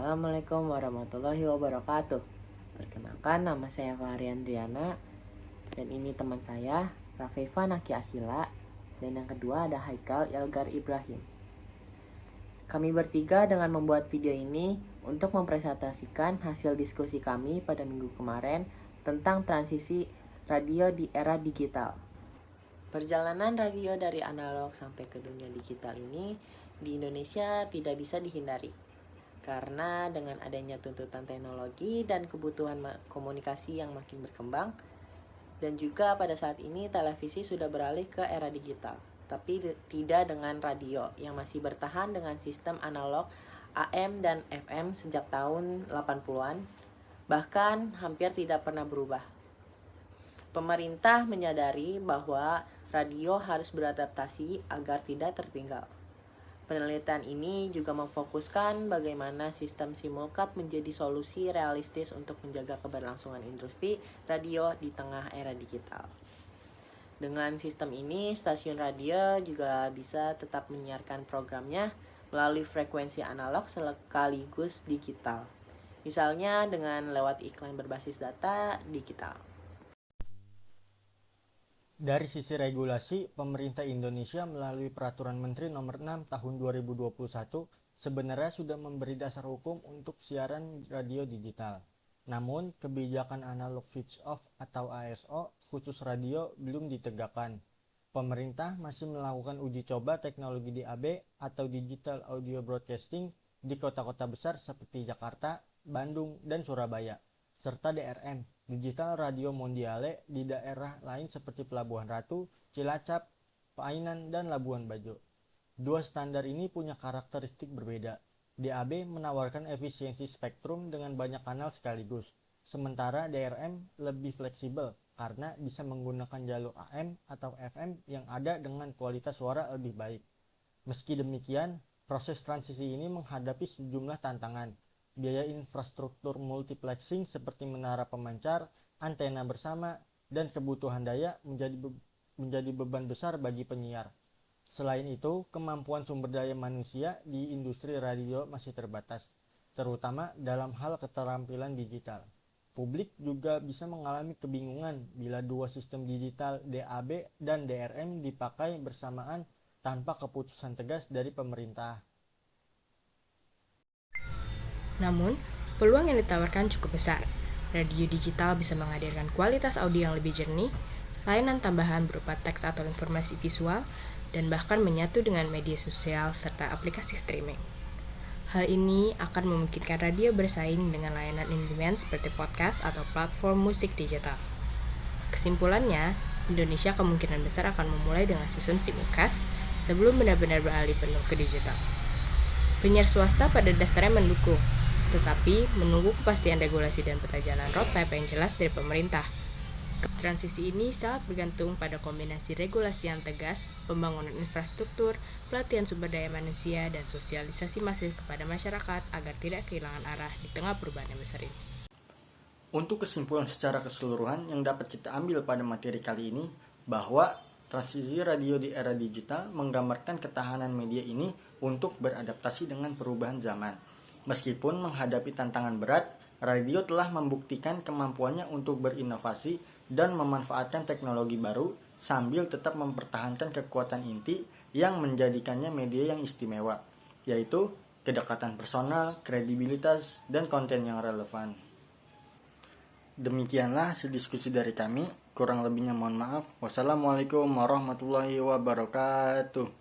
Assalamualaikum warahmatullahi wabarakatuh. Perkenalkan, nama saya Fahri Andriana. Dan ini teman saya, Rafefa Naki Asila. Dan yang kedua ada Haikal Elgar Ibrahim. Kami bertiga dengan membuat video ini untuk mempresentasikan hasil diskusi kami pada minggu kemarin tentang transisi radio di era digital. Perjalanan radio dari analog sampai ke dunia digital ini di Indonesia tidak bisa dihindari. Karena dengan adanya tuntutan teknologi dan kebutuhan komunikasi yang makin berkembang, dan juga pada saat ini televisi sudah beralih ke era digital, tapi tidak dengan radio yang masih bertahan dengan sistem analog AM dan FM sejak tahun 80-an, bahkan hampir tidak pernah berubah. Pemerintah menyadari bahwa radio harus beradaptasi agar tidak tertinggal. Penelitian ini juga memfokuskan bagaimana sistem simulcast menjadi solusi realistis untuk menjaga keberlangsungan industri radio di tengah era digital. Dengan sistem ini, stasiun radio juga bisa tetap menyiarkan programnya melalui frekuensi analog sekaligus digital. Misalnya dengan lewat iklan berbasis data digital. Dari sisi regulasi, pemerintah Indonesia melalui Peraturan Menteri Nomor 6 Tahun 2021 sebenarnya sudah memberi dasar hukum untuk siaran radio digital. Namun, kebijakan analog switch off atau ASO khusus radio belum ditegakkan. Pemerintah masih melakukan uji coba teknologi DAB atau Digital Audio Broadcasting di kota-kota besar seperti Jakarta, Bandung, dan Surabaya, serta DRM, Digital Radio Mondiale di daerah lain seperti Pelabuhan Ratu, Cilacap, Painan, dan Labuan Bajo. Dua standar ini punya karakteristik berbeda. DAB menawarkan efisiensi spektrum dengan banyak kanal sekaligus, sementara DRM lebih fleksibel karena bisa menggunakan jalur AM atau FM yang ada dengan kualitas suara lebih baik. Meski demikian, proses transisi ini menghadapi sejumlah tantangan. Biaya infrastruktur multiplexing seperti menara pemancar, antena bersama, dan kebutuhan daya menjadi beban besar bagi penyiar. Selain itu, kemampuan sumber daya manusia di industri radio masih terbatas, terutama dalam hal keterampilan digital. Publik juga bisa mengalami kebingungan bila dua sistem digital DAB dan DRM dipakai bersamaan tanpa keputusan tegas dari pemerintah. Namun, peluang yang ditawarkan cukup besar. Radio digital bisa menghadirkan kualitas audio yang lebih jernih, layanan tambahan berupa teks atau informasi visual, dan bahkan menyatu dengan media sosial serta aplikasi streaming. Hal ini akan memungkinkan radio bersaing dengan layanan on-demand seperti podcast atau platform musik digital. Kesimpulannya, Indonesia kemungkinan besar akan memulai dengan sistem simulcast sebelum benar-benar beralih penuh ke digital. Penyiar swasta pada dasarnya mendukung, tetapi menunggu kepastian regulasi dan peta jalan roadmap yang jelas dari pemerintah. Transisi ini sangat bergantung pada kombinasi regulasi yang tegas, pembangunan infrastruktur, pelatihan sumber daya manusia, dan sosialisasi masif kepada masyarakat agar tidak kehilangan arah di tengah perubahan yang besar ini. Untuk kesimpulan secara keseluruhan yang dapat kita ambil pada materi kali ini, bahwa transisi radio di era digital menggambarkan ketahanan media ini untuk beradaptasi dengan perubahan zaman. Meskipun menghadapi tantangan berat, radio telah membuktikan kemampuannya untuk berinovasi dan memanfaatkan teknologi baru sambil tetap mempertahankan kekuatan inti yang menjadikannya media yang istimewa, yaitu kedekatan personal, kredibilitas, dan konten yang relevan. Demikianlah hasil diskusi dari kami. Kurang lebihnya mohon maaf. Wassalamualaikum warahmatullahi wabarakatuh.